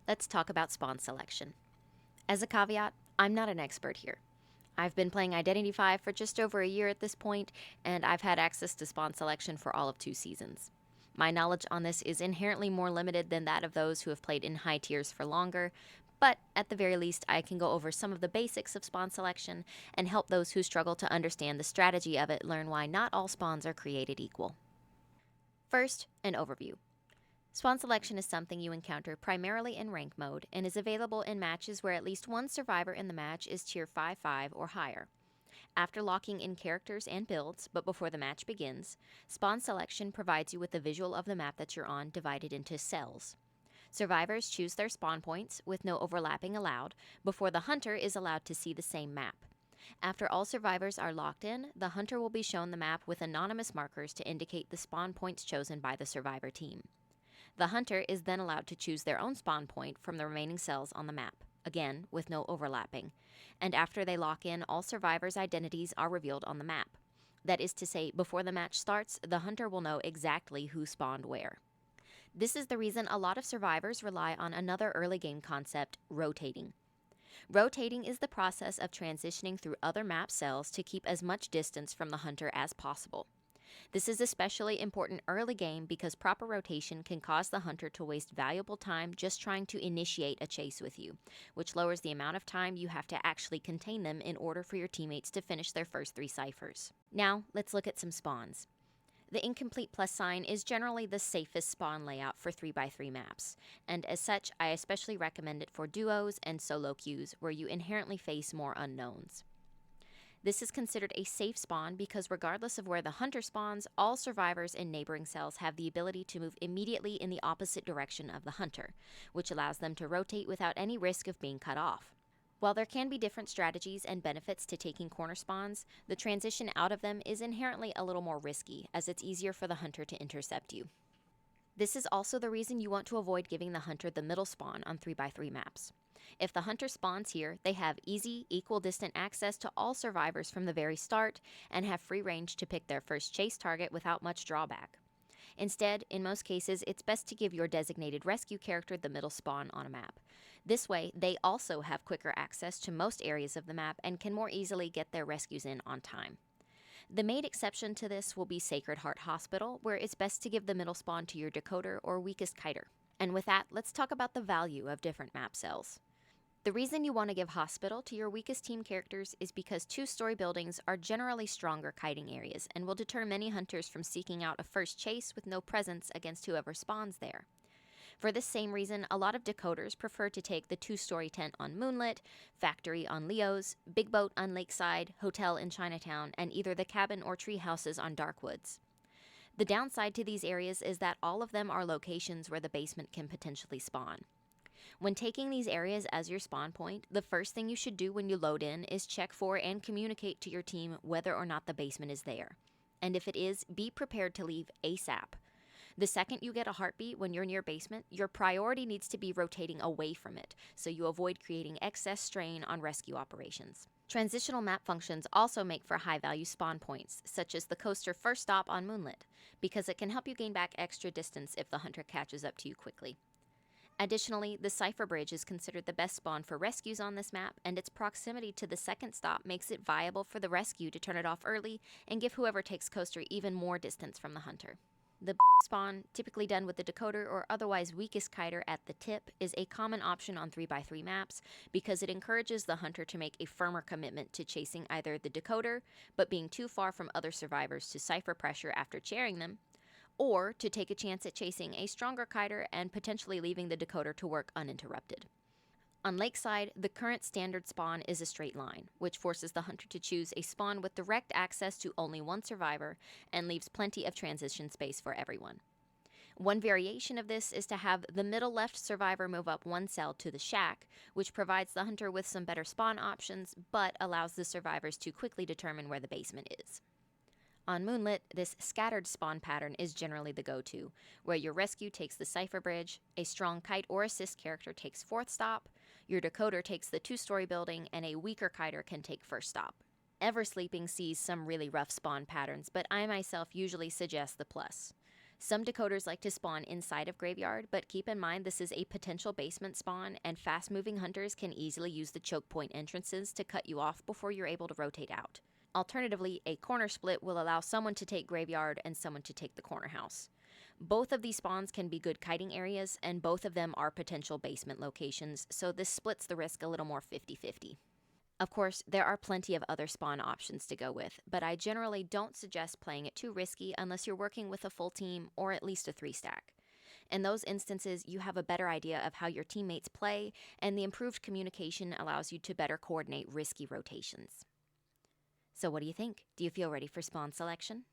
Let's talk about spawn selection. As a caveat, I'm not an expert here. I've been playing Identity V for just over a year at this point, and I've had access to spawn selection for all of 2 seasons. My knowledge on this is inherently more limited than that of those who have played in high tiers for longer, but at the very least, I can go over some of the basics of spawn selection and help those who struggle to understand the strategy of it learn why not all spawns are created equal. First, an overview. Spawn selection is something you encounter primarily in rank mode and is available in matches where at least one survivor in the match is tier 5-5 or higher. After locking in characters and builds, but before the match begins, spawn selection provides you with a visual of the map that you're on divided into cells. Survivors choose their spawn points, with no overlapping allowed, before the hunter is allowed to see the same map. After all survivors are locked in, the hunter will be shown the map with anonymous markers to indicate the spawn points chosen by the survivor team. The hunter is then allowed to choose their own spawn point from the remaining cells on the map, again with no overlapping. And after they lock in, all survivors' identities are revealed on the map. That is to say, before the match starts, the hunter will know exactly who spawned where. This is the reason a lot of survivors rely on another early game concept, rotating. Rotating is the process of transitioning through other map cells to keep as much distance from the hunter as possible. This is especially important early game because proper rotation can cause the hunter to waste valuable time just trying to initiate a chase with you, which lowers the amount of time you have to actually contain them in order for your teammates to finish their first 3 ciphers. Now, let's look at some spawns. The incomplete plus sign is generally the safest spawn layout for 3x3 maps, and as such, I especially recommend it for duos and solo queues where you inherently face more unknowns. This is considered a safe spawn because regardless of where the hunter spawns, all survivors in neighboring cells have the ability to move immediately in the opposite direction of the hunter, which allows them to rotate without any risk of being cut off. While there can be different strategies and benefits to taking corner spawns, the transition out of them is inherently a little more risky, as it's easier for the hunter to intercept you. This is also the reason you want to avoid giving the hunter the middle spawn on 3x3 maps. If the hunter spawns here, they have easy, equal distant access to all survivors from the very start and have free range to pick their first chase target without much drawback. Instead, in most cases, it's best to give your designated rescue character the middle spawn on a map. This way, they also have quicker access to most areas of the map and can more easily get their rescues in on time. The main exception to this will be Sacred Heart Hospital, where it's best to give the middle spawn to your decoder or weakest kiter. And with that, let's talk about the value of different map cells. The reason you want to give Hospital to your weakest team characters is because 2-story buildings are generally stronger kiting areas and will deter many hunters from seeking out a first chase with no presence against whoever spawns there. For this same reason, a lot of decoders prefer to take the 2-story tent on Moonlit, Factory on Leo's, Big Boat on Lakeside, Hotel in Chinatown, and either the cabin or tree houses on Darkwoods. The downside to these areas is that all of them are locations where the basement can potentially spawn. When taking these areas as your spawn point, the first thing you should do when you load in is check for and communicate to your team whether or not the basement is there. And if it is, be prepared to leave ASAP. The second you get a heartbeat when you're near basement, your priority needs to be rotating away from it, so you avoid creating excess strain on rescue operations. Transitional map functions also make for high-value spawn points, such as the coaster first stop on Moonlit, because it can help you gain back extra distance if the hunter catches up to you quickly. Additionally, the Cipher Bridge is considered the best spawn for rescues on this map, and its proximity to the second stop makes it viable for the rescue to turn it off early and give whoever takes coaster even more distance from the hunter. The spawn, typically done with the decoder or otherwise weakest kiter at the tip, is a common option on 3x3 maps because it encourages the hunter to make a firmer commitment to chasing either the decoder, but being too far from other survivors to cipher pressure after chairing them, or to take a chance at chasing a stronger kiter and potentially leaving the decoder to work uninterrupted. On Lakeside, the current standard spawn is a straight line, which forces the hunter to choose a spawn with direct access to only one survivor and leaves plenty of transition space for everyone. One variation of this is to have the middle left survivor move up one cell to the shack, which provides the hunter with some better spawn options, but allows the survivors to quickly determine where the basement is. On Moonlit, this scattered spawn pattern is generally the go-to, where your rescue takes the Cipher Bridge, a strong kite or assist character takes fourth stop, your decoder takes the 2-story building, and a weaker kiter can take first stop. Eversleeping sees some really rough spawn patterns, but I myself usually suggest the plus. Some decoders like to spawn inside of Graveyard, but keep in mind this is a potential basement spawn, and fast-moving hunters can easily use the choke point entrances to cut you off before you're able to rotate out. Alternatively, a corner split will allow someone to take Graveyard and someone to take the corner house. Both of these spawns can be good kiting areas, and both of them are potential basement locations, so this splits the risk a little more 50-50. Of course, there are plenty of other spawn options to go with, but I generally don't suggest playing it too risky unless you're working with a full team or at least a 3-stack. In those instances, you have a better idea of how your teammates play, and the improved communication allows you to better coordinate risky rotations. So what do you think? Do you feel ready for spawn selection?